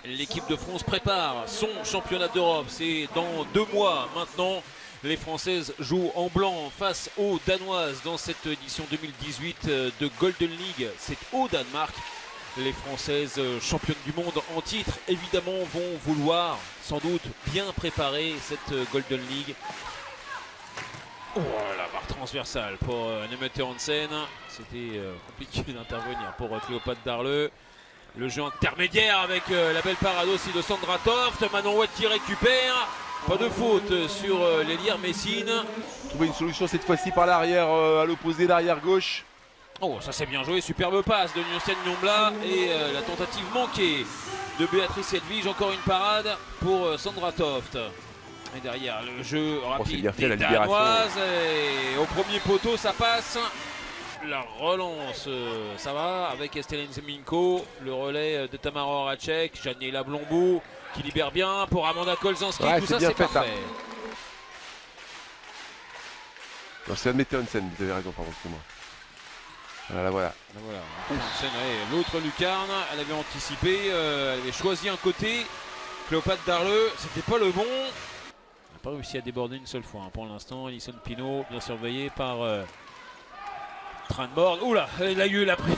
L'équipe de France prépare son championnat d'Europe. C'est dans 2 mois maintenant. Les Françaises jouent en blanc face aux Danoises dans cette édition 2018 de Golden League. C'est au Danemark. Les Françaises championnes du monde en titre, évidemment, vont vouloir sans doute bien préparer cette Golden League. Oh, la barre transversale pour Nemete Hansen. C'était compliqué d'intervenir pour Cléopâtre Darleux. Le jeu intermédiaire avec la belle parade aussi de Sandra Toft. Manon Ouette qui récupère. Pas de faute sur l'Hélière Messine. Trouver une solution cette fois-ci par l'arrière, à l'opposé, l'arrière gauche. Oh, ça c'est bien joué. Superbe passe de Nucienne Nyombla. Et la tentative manquée de Béatrice Edwige. Encore une parade pour Sandra Toft. Et derrière le jeu rapide bien fait, des la Danoises. Et au premier poteau, ça passe. La relance, ça va avec Estelle Zeminko. Le relais de Tamara Horacek. Janela Blombou qui libère bien pour Amanda Kolzanski. Ouais, tout ça, bien c'est fait, parfait. Non, c'est Nemete Hansen, vous avez raison, pardon, c'est moi. Voilà, voilà. L'autre lucarne, elle avait anticipé, elle avait choisi un côté. Cléopâtre Darleux, c'était pas le bon. Elle n'a pas réussi à déborder une seule fois hein, pour l'instant. Alison Pinault, bien surveillée par Tranborg. Oula, elle a eu la prise.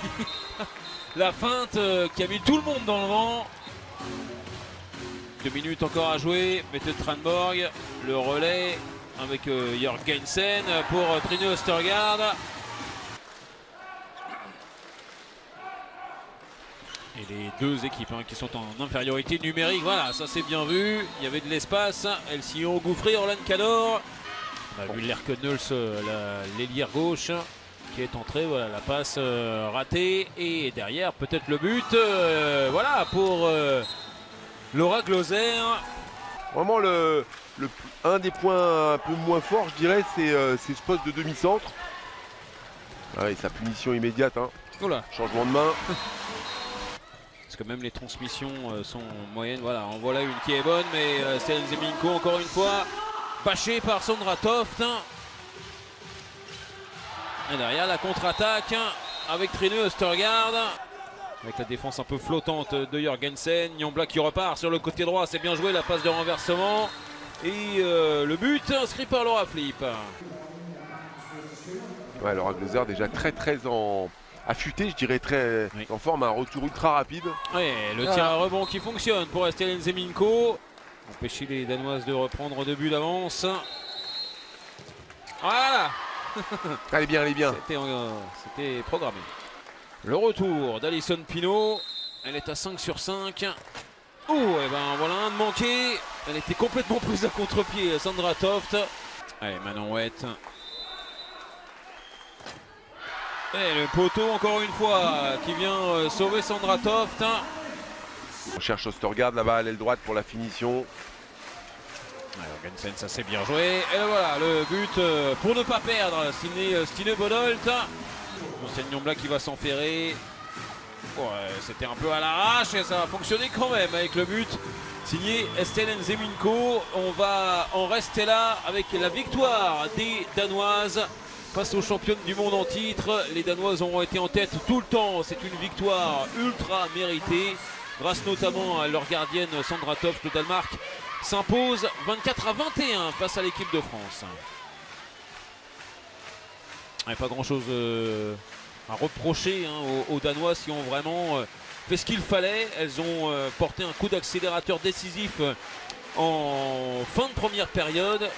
La feinte qui a mis tout le monde dans le vent. 2 minutes encore à jouer. Mette Tranborg, le relais avec Jørgensen pour Trine Østergaard. Et les deux équipes qui sont en infériorité numérique, voilà, ça c'est bien vu. Il y avait de l'espace. Elles s'y ont engouffrées. Orlan Cador. On a vu l'Erkenels, l'ailière gauche qui est entrée. Voilà, la passe ratée. Et derrière, peut-être le but. Voilà, pour Laura Glauser. Vraiment, un des points un peu moins forts, je dirais, c'est ce poste de demi-centre. Ah, et sa punition immédiate. Hein. Oula. Changement de main. Parce que même les transmissions sont moyennes. Voilà, en voilà une qui est bonne, mais Estelle Zeminko encore une fois bâchée par Sandra Toft. Et derrière la contre-attaque avec Trine Østergaard. Avec la défense un peu flottante de Jørgensen. Nyombla qui repart sur le côté droit, c'est bien joué, la passe de renversement. Et le but inscrit par Laura Flip. Ouais, Laura Glauser déjà très affûté, je dirais, très en forme, un retour ultra rapide. Oui, le tir à rebond qui fonctionne pour Estelle Zeminko. Empêcher les Danoises de reprendre 2 buts d'avance. Voilà. Elle est bien, elle est bien. C'était programmé. Le retour d'Alison Pinault. Elle est à 5 sur 5. Oh, et ben voilà un de manqué. Elle était complètement prise à contre-pied, Sandra Toft. Allez, Manon Ouette. Et le poteau encore une fois qui vient sauver Sandra Toft. On cherche Østergaard là-bas à l'aile droite pour la finition. Jørgensen, ça c'est bien joué. Et voilà le but pour ne pas perdre. Stine Bodolt. Nucienne Nyombla qui va s'enferrer. Ouais, c'était un peu à l'arrache et ça a fonctionné quand même avec le but signé Estelle Zeminko. On va en rester là avec la victoire des Danoises face aux championnes du monde en titre. Les Danoises ont été en tête tout le temps. C'est une victoire ultra méritée grâce notamment à leur gardienne Sandra Toft. Le Danemark s'impose 24-21 face à l'équipe de France. Il n'y a pas grand chose à reprocher aux Danoises qui ont vraiment fait ce qu'il fallait. Elles ont porté un coup d'accélérateur décisif en fin de première période.